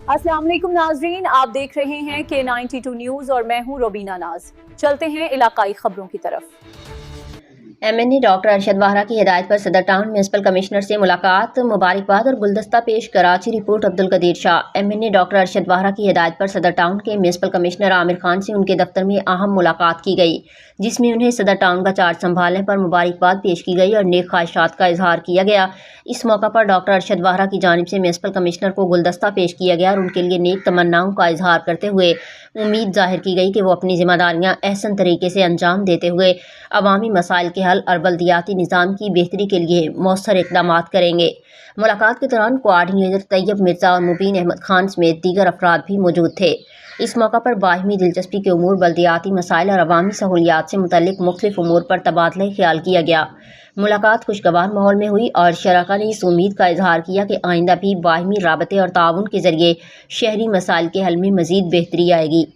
अस्सलाम वालेकुम नाजरीन, आप देख रहे हैं K92 न्यूज़ और मैं हूं रोबीना नाज। चलते हैं इलाकाई खबरों की तरफ। MNA डॉक्टर अरशद वाहरा की हिदायत पर सदर टाउन म्यूनसिपल कमिश्नर से मुलाकात, मुबारकबाद और गुलदस्ता पेश। Karachi report Abdul Qadir Shah. MNA doctor Arshad Wahra की हिदायत पर सदर टाउन के म्यूनसिपल कमिश्नर आमिर खान से उनके दफ्तर में अहम मुलाकात की गई, जिसमें उन्हें सदर टाउन का चार्ज संभालने पर मुबारकबाद पेश की गई और नेक ख्वाहिशात का इजहार किया गया। इस मौका पर डॉक्टर अरशद वाहरा की जानिब से म्यूनसिपल कमिश्नर को गुलदस्ता पेश किया गया और उनके लिए नेक तमन्नाओं का इजहार करते हुए उम्मीद जाहिर की गई कि वो अपनी जिम्मेदारियां अहसन तरीके से अंजाम देते हुए अवामी मसाइल के हल और बल्दियाती निज़ाम की बेहतरी के लिए मौसर इक़दाम करेंगे। मुलाकात के दौरान कोआर्डिनेटर तैयब मिर्ज़ा और मुबीन अहमद खान समेत दीगर अफराद भी मौजूद थे। इस मौका पर बाहिमी दिलचस्पी के उमूर, बल्दियाती मसाइल और अवामी सहूलियात से मुतल्लिक मुख्तलिफ उमूर पर तबादला ख्याल किया गया। मुलाकात खुशगवार माहौल में हुई और शराका ने इस उम्मीद का इजहार किया कि आइंदा भी बाहिमी राबते और ताउन के ज़रिए शहरी मसाइल के हल में मज़ीद बेहतरी आएगी।